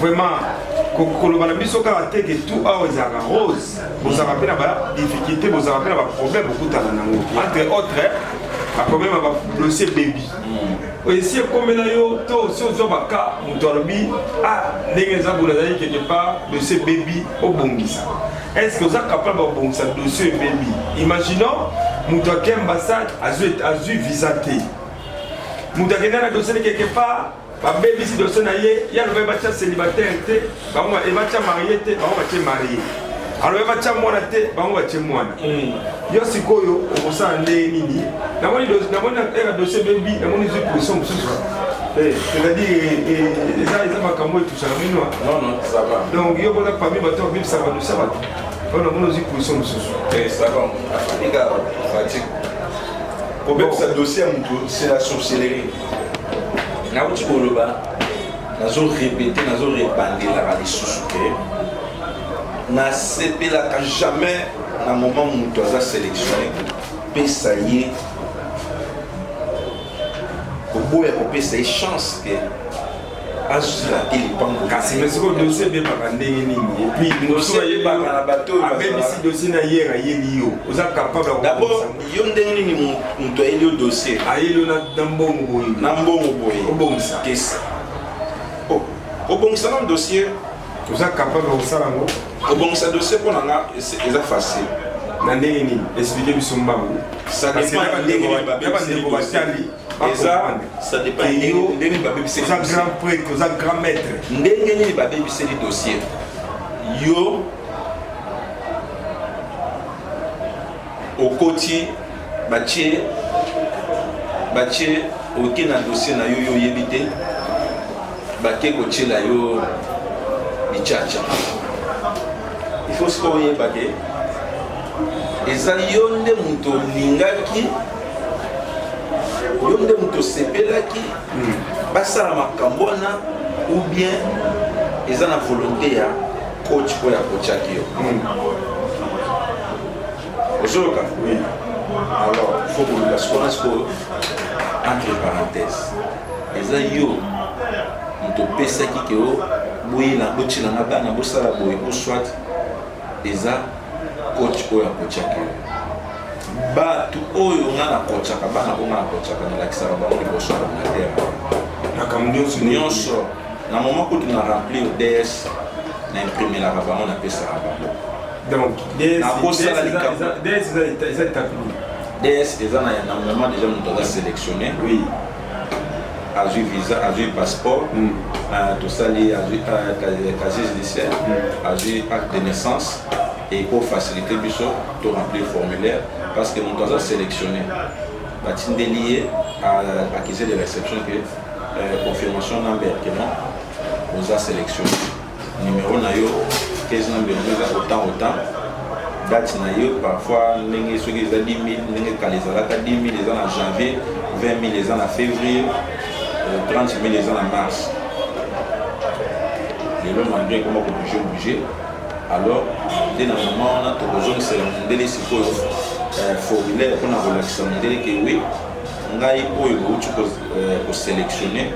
vraiment koloba na biso kaka te ke tout awa ezalaka rose bozalaka mpe na badifficulté bozalaka mpe na baproblème okutana nango entre autres baproblème ya badossier baby esi ekomela yo to si ozwa baka moto alobi ndenge eza bola ezali quelque part dossier baby obongisa est-ce que oza capable obongisa dossier baby imaginons moto ake ambassade azwi visa te moto akenda na dossier quelque part babebisi dossier na ye ye alobi batya célibataire te bango ebatya marie te bango batye marie alobi batya mwana te bango batye mwana yo sikoyo okosala ndenge nini namoni eka dossier bebi namoni zwi position mosusu c'est-à-dire eza makambo etusaka minoa donc yo boza parmi bato babebisaka badossier bato po namoni ozwi position mosusu kobebisa dossier ya moto c'est la sorcellerie nauti koloba nazo-répéter nazo-rebandelaka lisusu te nasepelaka jamais na moment moto aza sélectionné kopesa ye koboya kopesa ye chance ke azwila te lipango kasi mesiko dossier ebebaka ndenge nini epuis mosu ayebaka na bato abebisi dossier na ye ayeli yo oza capable d'abord yo ndenge nini moto ayeli yo dossier ayeli yo na mbongo boye na mbongo boye obongisa kesa obongisa na dossier oza capable kosala yango obongisa dossier mpo na nga eza facile na ndenge nini explike biso mbango ça dépend ndenge bandeko batali ça dépend ndenge babebiseli oza grand prêtre oza grand maître ndenge nini babebiseli dossier yo okoti batie oke na dossier na yo yo oyebi te bake kotiela yo bichacha il faut sikoyo oyeba ke eza yo nde moto olingaki yo nde moto osepelaki basala makambo wana ou bien eza na volonté ya coach oyo akotiaki yo ozoyoka alors faut koluka sikona sikoyo entre parenthèse eza yo moto opesaki ke o botilanga bana bosala boye o soit eza coach oyo akotiaki yo bato oyo nga nakotaka bana oyo nga nakotaka nalakisaka bango liboso ya banatere nyonso na moment kutu na remplir ds na imprimelaka bango napesaka bango nakosala likambo ds eza na moment déjà moto aza sélectionné azwi visa azwi passeport tosali azwi casier judiciaire azwi acte de naissance et pour faciliter biso to remplir formulaire parce que mon temps sélectionné batindeli ye à accusé de réception que confirmation number que non vous a sélectionné numéro na yo 15 number autant date na yo parfois ndenge soki eza 10 000 ndenge kala ezalaka 10 000 eza na janvier 20 000 eza na février 30 000 eza na mars lelo malgré comment obligé alors dès na moment wana tokozongisela mondele sikoyo formulaire mpona kolakisa mondele ke oui ngai oyo bouti kosélectionne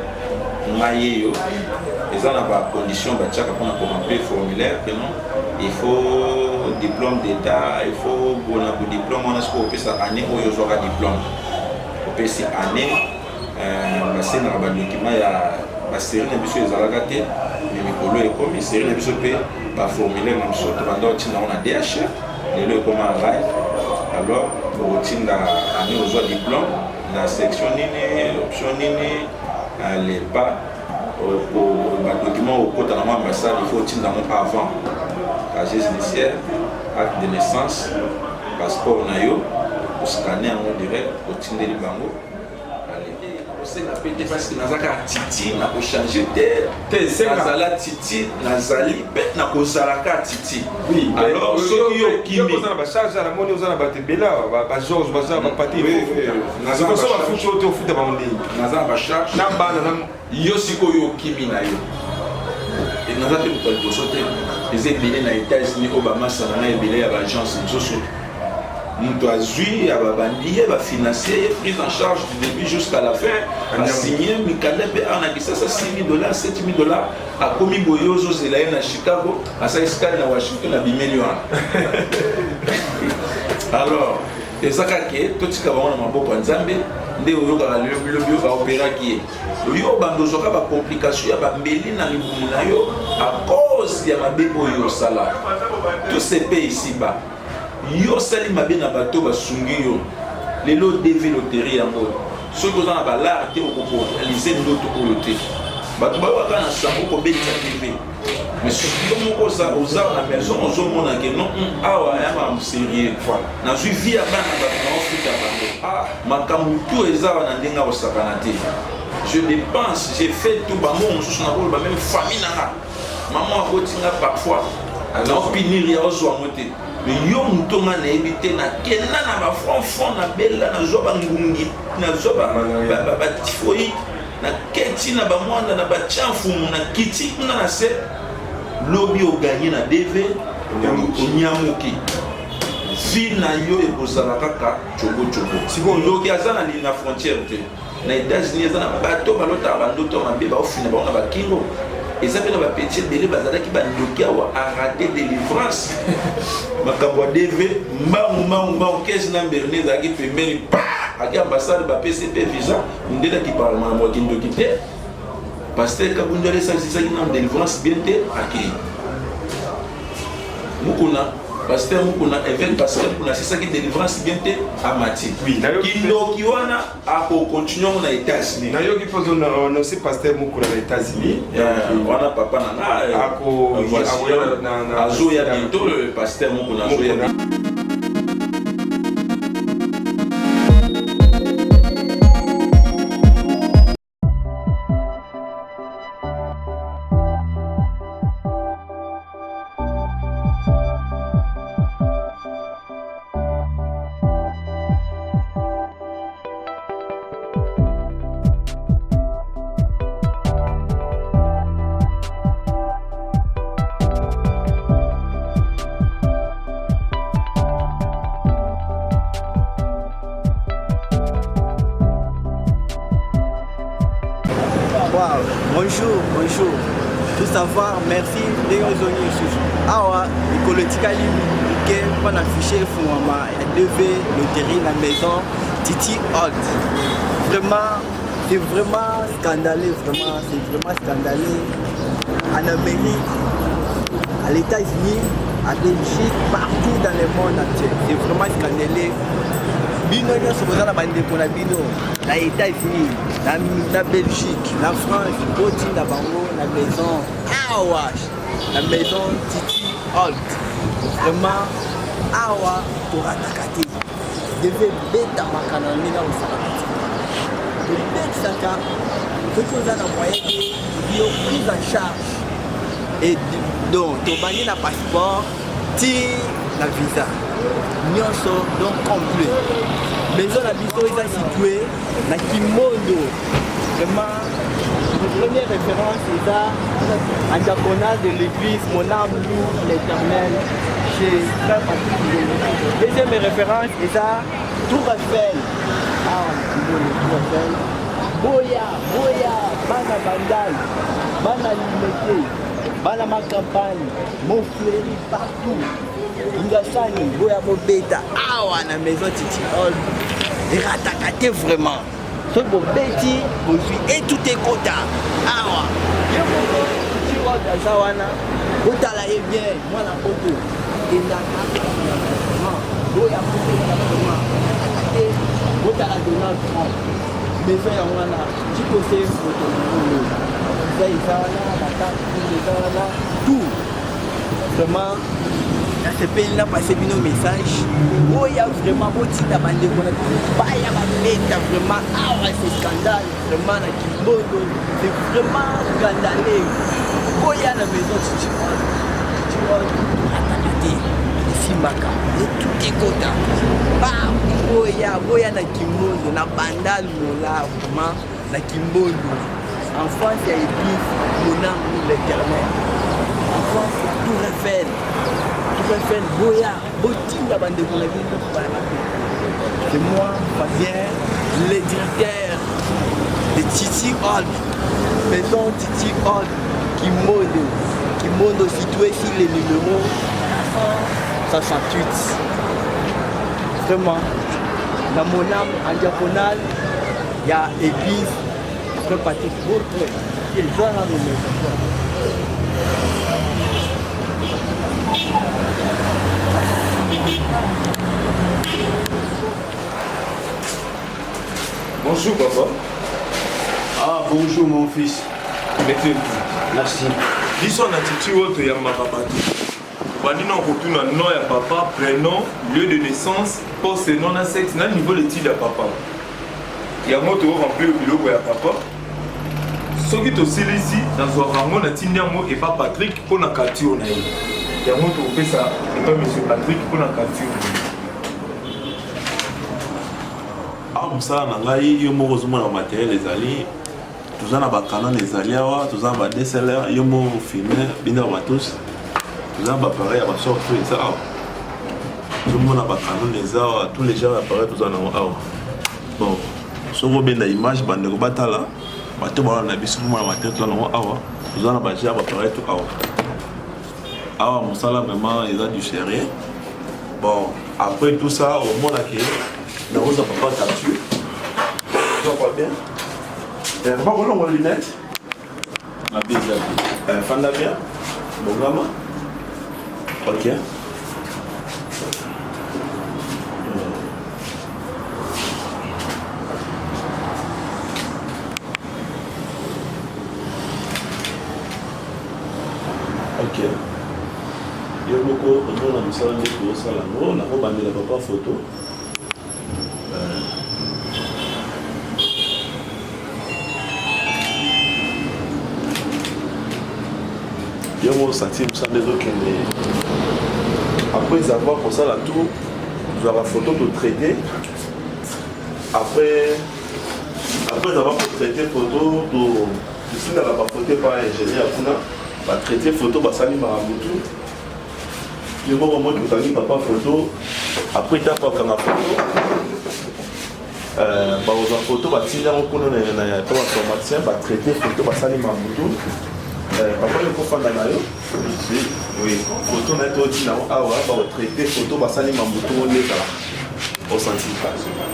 ngai yeyo eza na bacondition batiaka mpona koremplir formulaire ke non il faut diplôme d'état il faut bona bodiplôme wana sikoyo opesa année oyo ozwaka diplôme opesi année basengaka badocument ya basérie na biso ezalaka te me mikolo ekomi série na biso mpe baformulaire na biso tobanda otinda ngo na DH lelo ekoma rai alors otinda année ozwa diplôme na section nini option nini lepa badocument okota na ambassade il faut otinda ngo avant casier judiciaire acte de naissance passeport na yo oscanne yango direct otindeli bango parce que nazaka titi na ko changer te nazala titi nazali pe na ko zalaka titi oui alors soki yo kimi ozana ba charge na moni ozana ba tebela ba Georges bazana ba pati nazaka so ba fucho to futa ba monde nazaka ba charge na bana na yo siko yo kimi na yo et nazaka te ko to sote les ebele na États-Unis Obama sana na ebele ya ba agence nzoso moto azwi ababandi ba financer prise en charge du début jusqu'à la fin a signé mikanda pe ana kisasa $6,000 $7,000 akomi boyozo zela na Chicago asa scan na Washington na bimeli wana alors ezaka ke totika bango na maboko ya Nzambe nde oyokaka lobi oka opéraki ye oyo bandozwaka bacomplication ya bambeli na libumu na yo à cause ya mabe oyo osala tout se paie ici-bas yo sali mabe na bato basungi yo lelo devi loterie yango soki oza na balare te okokoalize ndoto oyo te bato bayokaka na sango kobelisa tv mais soki yo moko oza na maison ozomona ke non awa yanga mosérieux nazwi vie ya bana bato na ofrika bango makambo tu eza wana ndenge akosakana te je dépense j'ai fait tout bango mosusu nakoloba même famille nanga maman akotinga parfois naopinir ya ozwa yango te mais yo mutonga nayebi te nakenda na bafronfron na bela nazwa bangungi nazwa batifoïde naketi na bamwanda na batianfumu na kiti kuna na se lobi oganye na dv onyamuki vi na yo ekozala kaka cogocogo ndoki aza na frontière te na États-Unis eza na bato balotaka bandoto mabe baofina bango na bakingo eza mpe na bapeti ebele bazalaki bandoki awa arate délivrance makambo ya dv mbangu kesi na mberne ezalaki pembeni aki ambassade bapesi mpe visa ndelaki parlement ya kindoki te paster kabundu alesalisaki na délivrance bien te akei mukuna paster mukuna évêque paster mukuna asisaki délivrance bien te amati kindoki wana akokontinue ngo na États-Unis nayoki mpozo na aussi paster mukuna na États-Unis wana papa nanga azoya bientôt paster mukuna azoya Bonjour. Tout savoir, merci. Awa, Nicolotika Libre, pour afficher Fouama, il y a loterie la maison, Titi Holt. Vraiment, c'est vraiment scandaleux, c'est vraiment scandaleux. En Amérique, à l'États-Unis, à Belgique, partout dans le monde entier. C'est vraiment scandaleux. Bino nyonso koza na bandeko na bino na États-Unis, na Belgique, na France, botinda bango na maison awa, la maison Titi Holt. Vraiment awa torataka te devait beta makana ndenge osala te tobekisaka soki oza na moyen de yo prise en charge et donc tobandi na passeport ti na visa nyonso donc complet maison na biso eza situé na Kimondo. Vraiment première référence eza en diagonale de l'église Mon âme loue l'Éternel chez Frère Patrick Ngolo. Deuxième référence eza Tour Eiffel. Tour Eiffel boya bana bandal bana limité bana ma campagne Montfleury partout Ngasani boya bobeta awa na maison Titi Holt erataka te vraiment so bobeti bozwi et tout est kota awa yo moko Titi Holt aza wana otala ye bien mwana poto endaka boya bobeta vraiment te otala Donald Trump maison ya wana tikose foto ngolo eza wana bakati eza wana tout vraiment dans ce pays là passé bino message oh il y a vraiment botinda bandeko na baya babeta vraiment awa c'est scandale vraiment na Kimondo c'est vraiment scandaleux oh il y a la maison Titi Holt atakati simbaka et tout est kota ba boya na Kimondo na bandal mola vraiment na Kimondo en France il y a église Mon âme loue l'Éternel en France Tour Eiffel Tour Eiffel, Boya, Botinga Bande pour la ville. C'est moi, Fabien, le directeur de Titi Hall, maison Titi Hall, qui monte situé sur le numéro 168. Vraiment, dans mon âme, en diagonale, il y a église, Frère Patrick Bourtre, qui est le genre de maison. Bonjour papa. Ah bonjour mon fils. Merci. Biso na titi oto ya papa. Bandina okotuna nom ya papa, prénom, lieu de naissance, poste nom na sexe na niveau de titre ya papa. Ya moto remplir biloko ya papa. Soki to silisi na zwa rango na tindiamo et pas Patrick pour na quartier na ye. Ya moto opesa et pas monsieur Patrick pour na quartier. mosala na ngai yo moko ozomona materiel ezali toza na bakanon ezali awa toza na ba DSLR yo moko filme bino matos toza na bapareil ya basort to eza awa tozomona bakanon eza awa tous les gens appareil toza nango awa bon soki obenda image bandeko batala bato bawana na biso komona materiel toza nango awa toza na bager bapareil to awa mosala vraiment eza du sérieux bon après tout ça omonaki na rosa papa capture tu vois bien pas qu'on a lunette ma bisa fanda bien bongama ok ok yo moko omona mosala ndeko osala ngo nakobandela papa photo yo mo senti mosala ezokende après avoir kosala tout tozwaka photo totraité après avoir traité photo tosindaka bafoto epa ingénieur kuna batraité photo basali maramutu yo moko moki okangi papa photo après ntango akanga photo bakozwa photo batindango kuna na to baformaticien batraité photo basali maramutu papa yo kofanda na yo oui photo na to tina awa ba traité photo basali mambutu ondeka au senti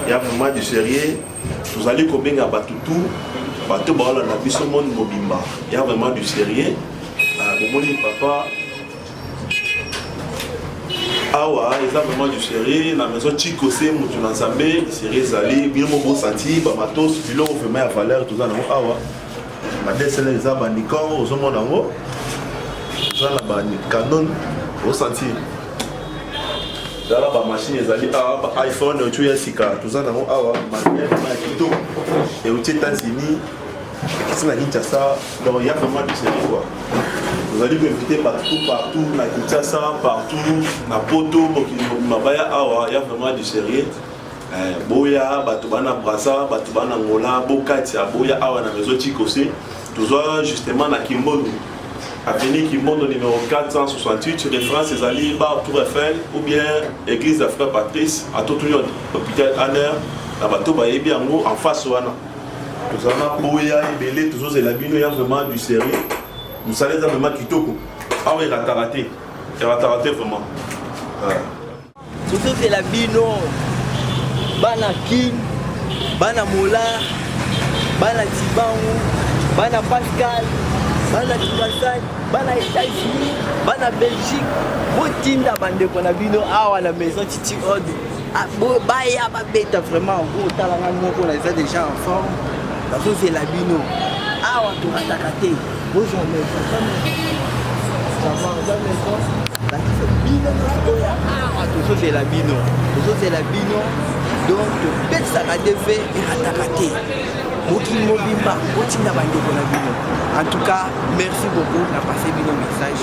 il y a vraiment du sérieux vous allez kobenga batutu bato baola na biso monde mobimba il y a vraiment du sérieux bomoni papa awa eza vraiment du sérieux na maison chikose mutu na nzambe sérieux zali bino mo senti ba matos biloko vraiment ya valeur tout ça na awa madesele eza banikon ozomona yango oza na bacanon osanti zala bamashine ezali awa baiphone otu ya sika toza nango awa maema ya kitoko euti États-Unis ekisi na Kinshasa donc il y a vraiment du sérieux quoi ozali koinvite partout na Kinshasa partout na poto mokili mabaya awa il y a vraiment du sérieux boya bato bana brasa bato bana ngola bokati ya boya awa na maison chikose toza justement na Kimbondo avenue Kimbondo numéro 468 référence ezali bar Tour Eiffel ou bien église de Frère Patrice à Totunion hôpital Anner na bato bayebi yango en face wana toza na boya ebele tozozela bino ya vraiment du sérieux mosala eza vraiment kitoko awa erataka te vraiment tozozela bino bana King, bana Mola, bana Tibangu, bana Pascal, bana Kibasai, bana États-Unis, bana Belgique, botinda bandeko na bino awa na maison Titi Ode. Baya babeta vraiment go talanga moko na ça déjà en forme. Parce que c'est la bino. Awa to atakate. Bonjour mes frères. Ça va jamais ça. C'est la bino. C'est la bino. Donc, peut-être ça va devenir attaqué. En tout cas, merci beaucoup. On a passé bien le message.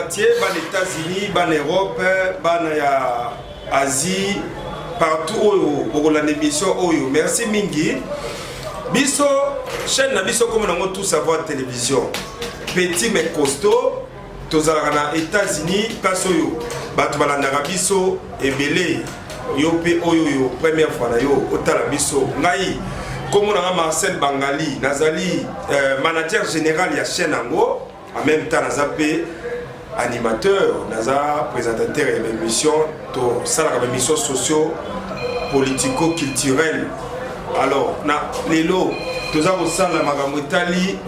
entier, les États-Unis, l'Europe, l'Asie, partout pour l'émission. Merci Mingi. Biso, chaîne na biso comme on a tout savoir télévision. Petit mais costaud, tous les États-Unis, Kasoyo, Batmalandara biso, Ebele, Yope Oyo, première fois na yo, Otala biso, Ngai, comme on a Marcel Bangali, Nazali, manager général de la chaîne Ango, en même temps Nazapé, animateur, Naza, présentateur de l'émission, tout ça la émission socio-politico-culturelle. Alors, les lots, tous les gens la magamotali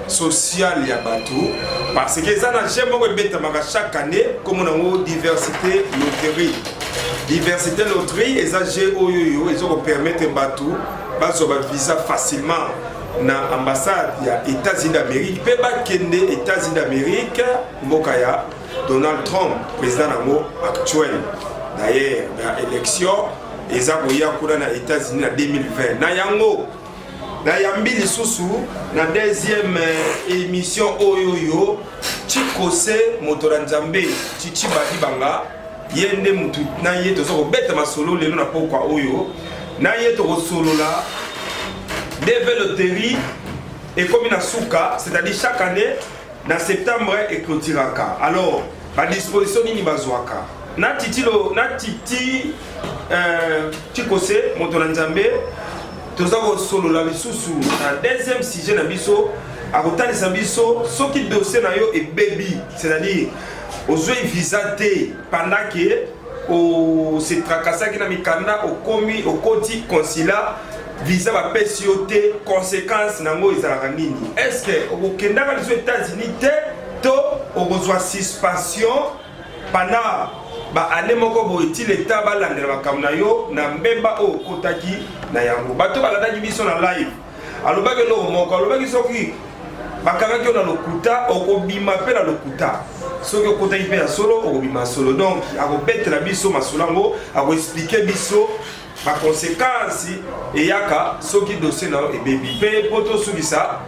social ya bateau parce que ça n'a jamais été chaque année comme on a une diversité loterie. Diversité loterie et ça j'ai oyoyo ils ont permettre bateau baso ba visa facilement na ambassade ya États-Unis d'Amérique pe ba kende États-Unis d'Amérique mbokaya Donald Trump président nango actuel. D'ailleurs la élection eza koya kuna na États-Unis en 2020 na yango na yambi lisusu na deuxième émission oyoyo Chikose motora nzambe Chichi Badibanga yende mutu na ye to so beta masolo lelo na pokwa oyo na ye to solola deve loterie et comme na suka c'est-à-dire chaque année na septembre et clôturaka alors à disposition nini bazwaka na titi Chikose motora nzambe toza ko solola lisusu na deuxième sujet na biso akotalisa biso soki dossier na yo et baby c'est-à-dire ozwe visa te pendant que o se tracasaki na mikanda okomi okoti consulat visa ba pesi yo te conséquence nango ezalaka nini est-ce que okendaka les États-Unis te to okozwa suspension pendant ba ane moko boiti l'état balandela makambo na yo na mbemba o kotaki na yango bato balandaki biso na live alobaki no moko alobaki soki bakangaki yo na lokuta okobima pe na lokuta soki okotaki pe ya solo okobima solo donc akobetela biso masolo yango akoexplike biso baconséquence eyaka soki dossier na yo ebebi mpe po tosukisa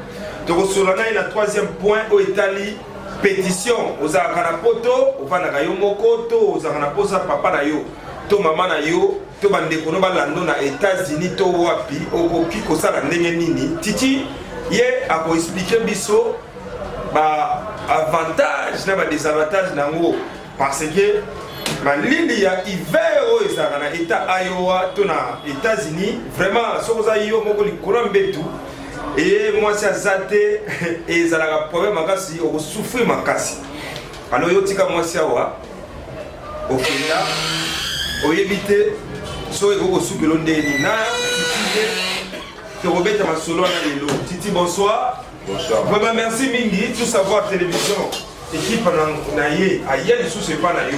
tokosolola na ye na troisième point oyo etali pétition ozalaka na poto ovandaka yo moko to ozalaka na posa papa na yo to mama na yo to bandeko no balando na États-Unis to wapi okoki kosala ndenge nini titi ye akoexplike biso ba avantage na ba désavantage nango parce que malili ya hiver oyo ezalaka na état Iowa to na États-Unis vraiment soki oza yo moko likolo mbetu et moi c'est azate et ça la problème makasi au souffrir makasi alors yo tika moi c'est awa okenda oyebite so eko sukelo ndeni na titi te robeta masolo na lelo titi bonsoir vraiment merci mingi tout savoir télévision équipe na ye ayeli sous c'est pas na yo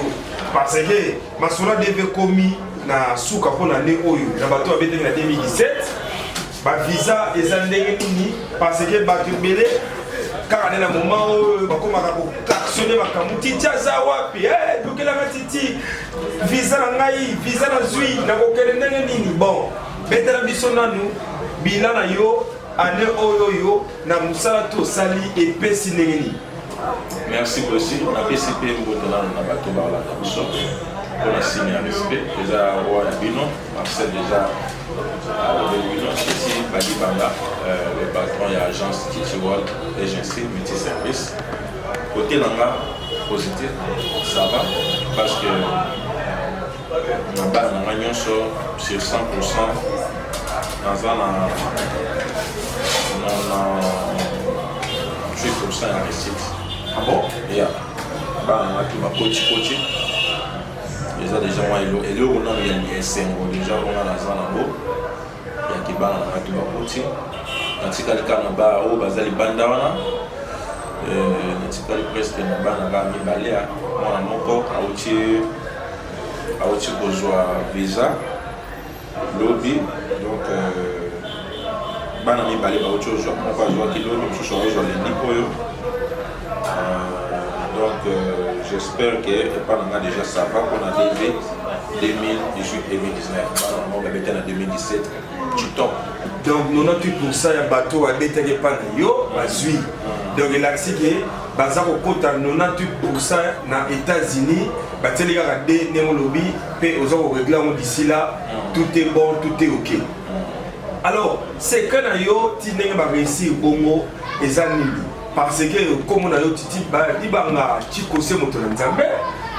parce que masolo devait commis na suka pona ne oyo na bato abete na 2017 ba visa ezandenge nini parce que batubele car na moment bakomaka ko actionner makambo titi aza wapi dokela titi visa na ngai visa na zui na kokele ndenge nini bon betela biso nanu bila na yo ane oyo na musala to sali epesi ndenge nini. Merci aussi na PCP mbotana na bato ba la biso pour la signe à respect déjà roi bino Marcel déjà ici Badibanga, le patron de l'agence Titiwal, agency multiservice. Côté Nanga, positif, ça va, parce que nous sur 100%, dans un 8% en réussite. Ah bon? Et là, on a tout ma coach. Déjà, on a un symbole, déjà, on a la zone en haut. Kibana na watu bakuti katika kama ba au bazali banda wana katika presque na bana ga mibalea mwana moko auti kozwa visa lobby donc bana mibale ba auti ozwa moko azwa kilobi msusu ozwa lendikoyo donc j'espère que pendant déjà ça va qu'on a levé 2018 2019 on va mettre en 2017 donc 98% ya bateau abetaki pana yo bazwi donc elakisi ke baza kokota 98% na États-Unis bateli kaka de ndenge olobi mpe oza koregle yango d'ici là tout est bon, tout est ok. Alors c'est que na yo ti ndenge baréussir bongo eza nini parce que comme na yo titi libanga tikose moto na nzambe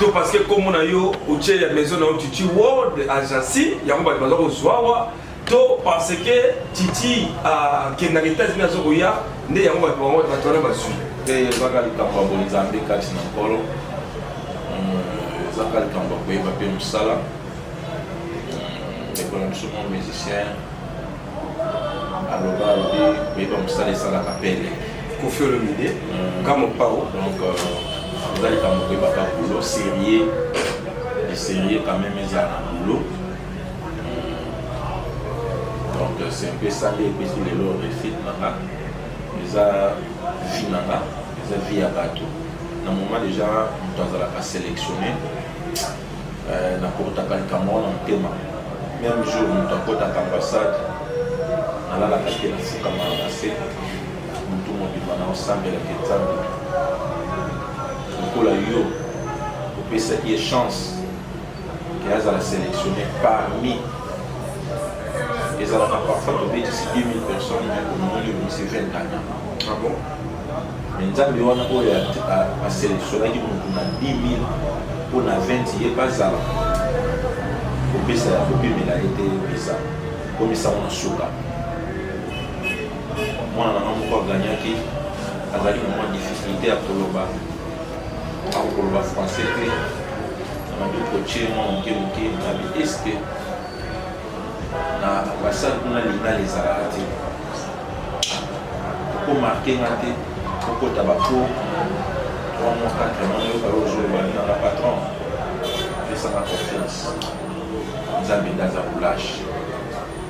to parce que comme na yo otie ya maison na yo titi World Agency yango bato baza kozwawa to parce que titi kenda États-Unis azokoya nde yango bato wana bazwi ezaka likambo ya bonzambe kati na nkolo ezaka likambo ya koyeba mpe mosala ndeko na biso mwa musicien aloba alobi koyeba mosala esalaka pele Koffi Olomide kama pao donc eza likambo koyebaka boulot sérieux et sérieux quand même eza na boulot donc c'est un peu ça nde epesu lelo refit nanga eza vie nanga eza vie ya bato na moment déjà moto azalaka sélectionné nakotaka likambo wana motema même jour moto akotaka ambassade nalalaka te nafukamaka na se motu mobima na osambelaka nzambe lokola yo opesaki ye chance ke azala sélectionné parmi ezalaka parfois tobetisi 10 000 personnes mais omoni omisi 20 gagnant. Ah bon? Mais nzambe wana oyo asélectionnaki motu na 10 000 mpo na 20 ye bazala kopesa ya kopimela ye te pesa komisa ngo na suka mwana nanga moko aganyaki azali na mwa difficulté ya koloba akokoloba français te na mabi kotie mwa moke moke nabi eske na ambassade kuna lingala ezalaka te okomarke nga te okota bapo 3 mois 4 mois yoka ozoloba na patron pesanga confiance nzambe ndaza boulage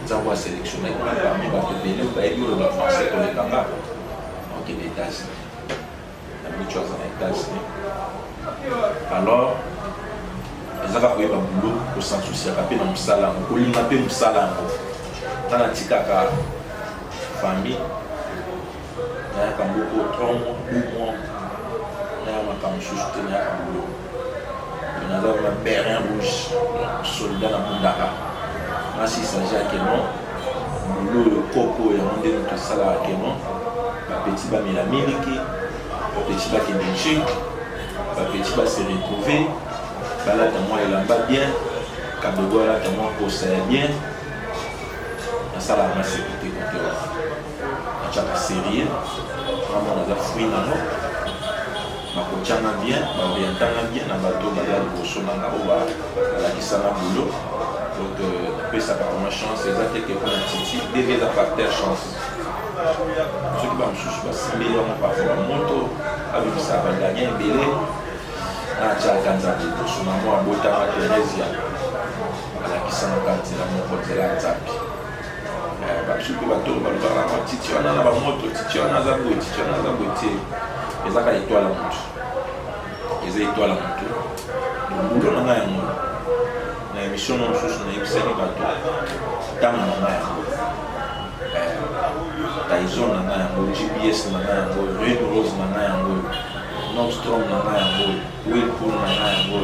nzambe asélectionné kuna parmi bato ebele bayebi oloba français kolekanga okende États-Unis na mitu aza na États-Unis alors ezaka koyeba boulot kosansusiaka mpe na mosala yango kolinga mpe mosala yango tana tikaka famille nayaka mboko 3 mois 2 mois naya makambo mosusu te nayaka boulot naza na berin rouge soldat na mundaka nasi s'agit ya non boulot oyo koko yango nde moto asalaka ke non bapeti bamela miliki bapeti bakende belgique bapeti base retrouver balata mwa elamba bien kadogo alata mwa posa ya bien nasalaka na sécurité kote wana atiaka sérieux namona aza fruit nango bakotianga bien baorientanga bien na bato baza liboso nanga oyo balakisanga boulot donc napesaka mwa chance eza teke mpona titi deve eza facteur chance soki bamosusu basimbeli yango parfois bamoto abimisaka baganye ebele natiaka nzambe liboso na mwa abotanga Teresia alakisanga nzela moko nzela ya nzambe babiso mpe bato balobaka na titi wana na bamoto titi wana aza boye titi wana aza boye te ezaka etwala motu eza etwala motu bulo na ngai yango na émission na mosusu nayebisaki bato ntango na ngai yango Tyson na ngai yango GPS na ngai yango Red Rose na ngai yango Nordstrom na ngai yango Whirlpool na ngai yango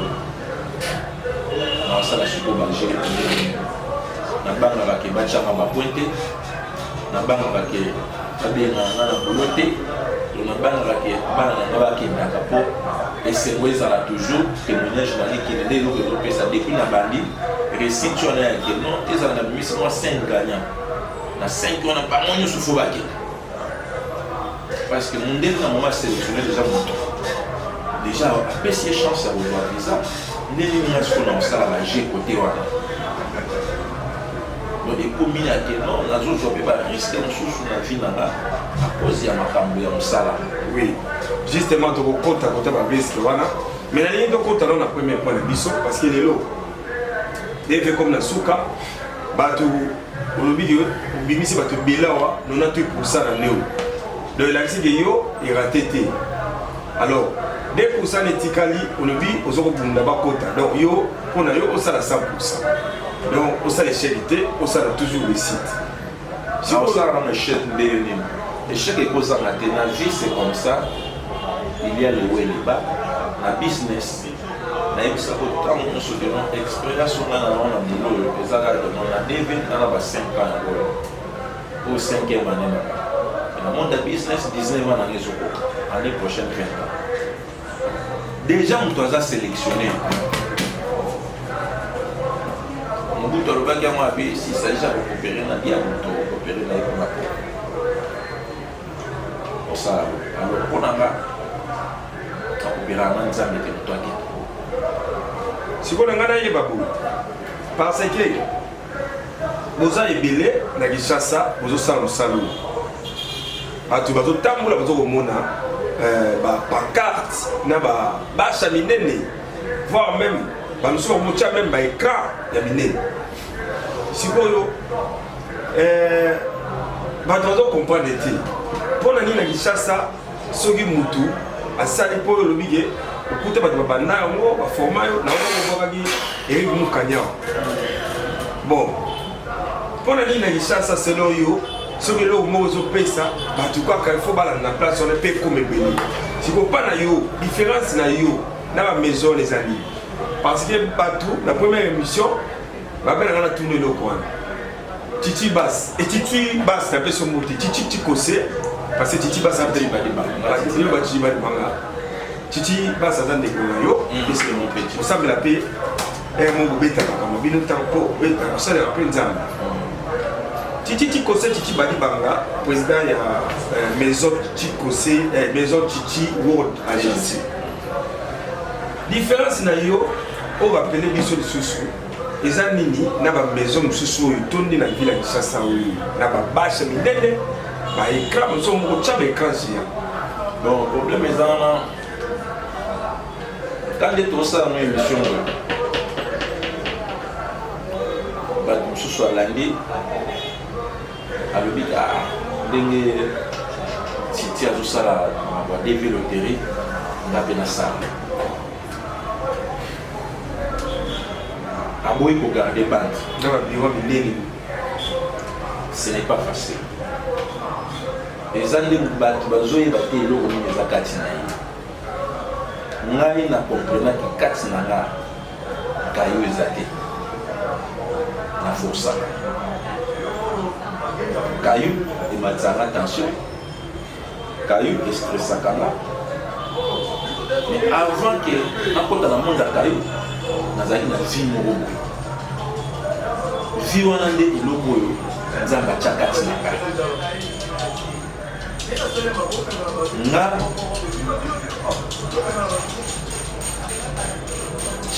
na wasala sikoyo bagere pembeni nabangaka ke batianga bapointe nabangaka ke babengaka nga na bolo te nabangaka ke bana nanga bakendaka mpo esengo ezala toujours témoignage na likende nde eloko ezopesa depuis na bandi récit wana yake non ezala na bimisi mwa 5 gagnant na 5 wana bango nyonso fo bakende parce que mondele na moma sélectionné déjà moto déjà apesi ye chance ya kozwa visa ndenge ninga sikoyo na kosala baje kote wana donc ekomi yake non nazozwa mpe bariske mosusu na vie nanga à cause ya makambo ya mosala oui justement tokokota kota babriske wana mais nalingi tokota na premier point na biso parce que lelo eve comme na suka bato olobi ke obimisi bato ebele awa 98% na ndeo donc elakisi ke yo erate te alors 2% etikali olobi oza kobunda bakota donc yo mpona yo osala 100%. Donc, ça l'échec était, ça a toujours réussite. Si on a un échec, l'échec est causé à la vie, c'est comme ça. il y a le haut et le bas. La business, ça peut tant de choses expérience on a dans le boulot, les agarres on a devenu dans la 5 ans au 5e année. Dans le monde de business, 19 ans l'année prochaine 20 ans. Déjà on doit sélectionner. On bout de bac à moi s'il s'agit de coopérer dans bien on coopérer dans la pour ça alors pour nanga coopérer dans nzambe te toi qui sikoyo na ngai nayeba boye parce que boza ebele na Kinshasa bozosala mosala oyo bato bazotambola bazokomona bapancarte na babasha minene voire même bamosusu bakomotya même baécran ya minene sikoyo bato bazocomprendre te mpo na nini na Kinshasa soki mutu asali mpo oyo olobi ke okuta bato babanda yango baforma yo nango bobwakaki Eric Mukanyao bon mpo na nini na Kinshasa selo oyo soki eloko moko ezopesa bato kaka ifo balanda na place wana mpe ekoma ebele sikoyo mpa na yo différence na yo na bamaison eza nini parce que bato na première émission babelanga na tuna eloko wana Titi Bass et Titi Bass na peso moti Titi Kose parce que Titi Bass a été Titi Bass a été yo c'est mon petit on semble la paix et mon bébé comme bino tampo ça le rappelle nzambe Titi Kose Titi Badi Banga président ya maison Titi Kose maison Titi World Agency différence na yo on va appeler biso lisusu eza nini na bamaison mosusu oyo tondi na ville ya Kinshasa oyo na babashe minene baécran mosusu moko tya baécran géant bon problème eza wana ka nde tosala no émission oyo bato mosusu alandi alobi ndenge titi azosala badv loterie nga mpe nasala aboyi kogarde bande na babiro minene ce n'est pas facile eza nde bato bazoyeba te eloko nini eza kati na ye ngai na komprenaki kati na nga kayo eza te na forsaka kayo ematisaka tension kayo estressaka nga mais avant ke nakota na monde ya kayo nazali na vie moko boye vie wana nde eloko oyo nzambe atya kati na ngai nga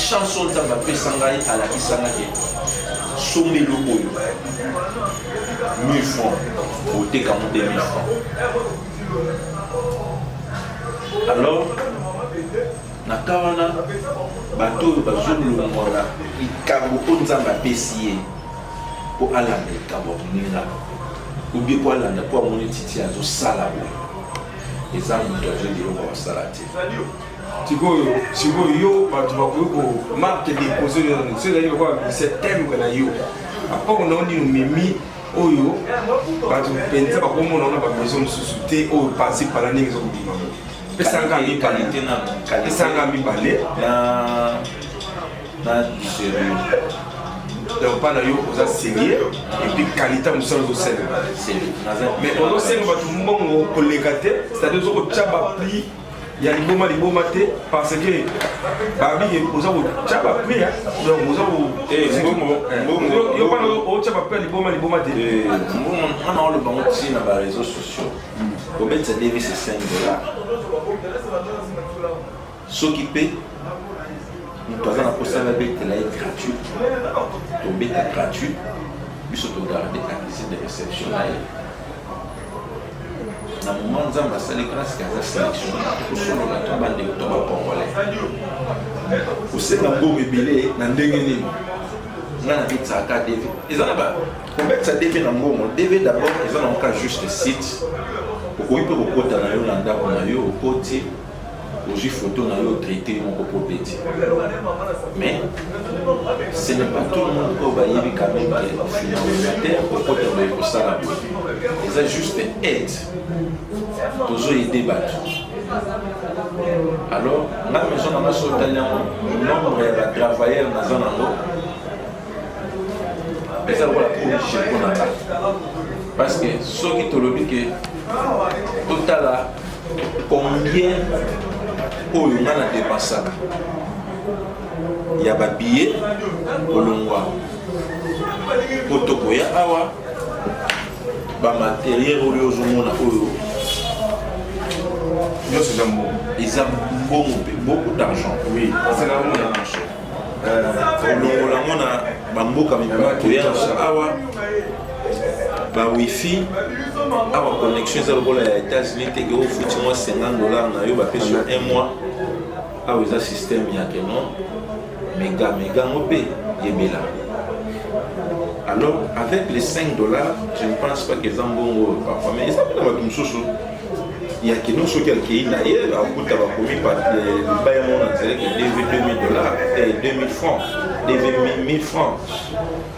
chanson nzambe apesa ngai alakisanga ke somba eloko oyo 1000 francs oteka mo 2000 francs alors naka wana bato oyo bazolongola likambo oyo nzambe apesi ye mpo alanda likambo ya moninga obie mpo alanda mpo amoni titi azosala boye eza moto azoyeba eloko basala te sikoyo yo bato bakoki komarke depose soki ezali lokola bise tembre na yo apoko nao nini omemi oyo bato mpenza bakomona wana bamaison mosusu te oyo pasi pala ndenge ezokobima esanga mibale na sérieux donc mpa na yo oza sérieux epuis qualité mosala ozosenga mais ozosenga bato mbongo koleka te c'est-à-dire ozokotya bapli ya liboma te parce que babiki oza kotya bapli donc oza yo mpana otya bapli ya liboma te wana olobango ti na baréseaux sociaux kobetisa devi c'est $5 soki mpe moto aza na posala betela ye gratuit tobeta gratuit biso togarde accusé de réception na ye na moment nzambe asali grâce aza sélection tosolola to bandeko to bacongolais kosenga mbongo ebele na ndenge nini nga nabetisaka dv eza na kobetisa dv na mbongo dv d'abord eza na moka juste site okoki mpe kokota na yo na ndako na yo okoti ozwi photo na yo traité moko po beti mais ce n'est pas tout le monde oyo bayebi quand même ke finalisateur okota boye kosala boye eza juste aide tozoyede bato Alors, la maison dans notre nombre de travailleurs dans un endroit. Et ça va la parce que ceux qui te le disent que total combien pour le mal à dépasser. Il y a des billets pour le mois. Pour te coyer, bah matériel au lieu où on a ils ont beaucoup d'argent. Oui, c'est là où on a marché. On a bamboka mikoya awa ba wifi awa connexion za lokola ya États-Unis teke au futi moi $50 na yo ba pe sur un mois awa za système ya que non méga ngopé yebela. Alors avec les $5, je ne pense pas que Zambongo parfois mais ça peut être une chose. Il y a qui nous ceux qui ont d'ailleurs à coût d'avoir commis par le baillement on dirait que $2000 et 2000 francs, 1000 francs.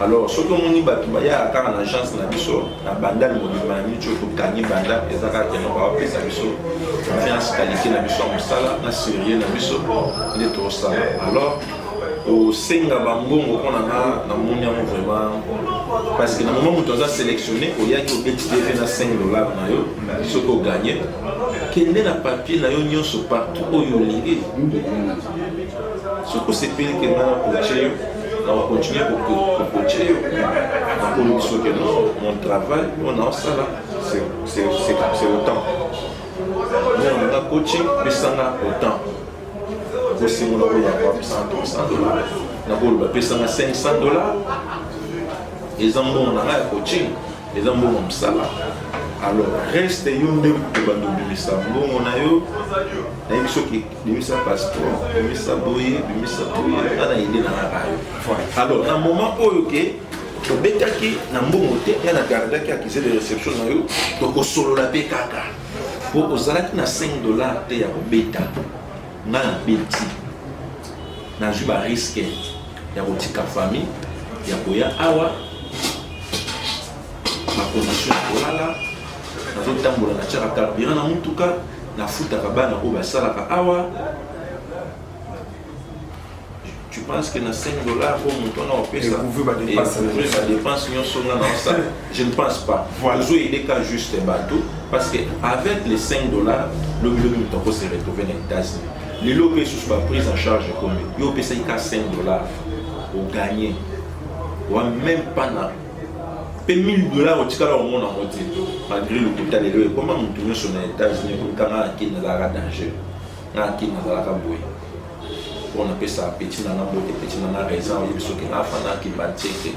Alors ce que on y bat il y a quand en agence na biso na banda le monument ni tu peux gagner banda et ça quand on va appeler ça biso confiance qualité na biso musala na sérieux na biso il est trop ça. Alors au senga bambongo qu'on a na monia vraiment parce que dans le moment où tu as sélectionné il y a qui fait na $5 na yo ce qu'on gagne quel est la papier na yo nyonso partout où yo lié ce que c'est pile que na coacher on va continuer pour coacher pour ce que mon travail on a ça là c'est autant on a coaching mais ça n'a autant aussi on a $100 na bolba pesa na $500 et zambo on a coaching et zambo on sala alors reste yonde ko bando bimisa mbongo na yo na biso ki bimisa passeport bimisa boye bimisa boye ana ide na rayo alors na moment oyo ke to betaki na mbongo te ya na gardaki accusé de réception na yo to ko solo la pe kaka pour ozalaki na $5 te ya ko beta na beti na juba risque ya kotika famille ya koya awa ma condition kolala nazo tambola na tchaka carburant na mutuka na futaka bana ko basalaka awa. Tu penses que na $5 pour monter na opesa et la dépense nyonso na ça je ne pense pas vous avez des cas juste bateau parce que avec les $5 le million de temps se retrouver dans les États-Unis les lots qui sont pris en charge comme yo pesa ka $5 au gagner ou même pas na pe $1000 au tikala au monde en côté malgré le total de l'eau comment on tourne sur les États-Unis pour kana qui na la danger na qui na la boy on appelle ça petit na bote petit na raison il biso que na fana qui batike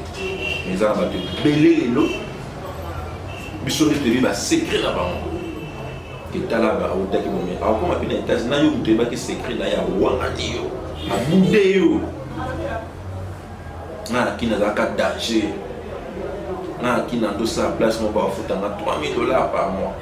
mais ça va te belé l'eau biso de te ba secret na ba que tala ba o taki mo a ko ma pina États-Unis na yo te ba ki secret na ya wanga dio a bude yo na qui na la ka danger na qui na do sa place mo ba futa na $3000 par mois.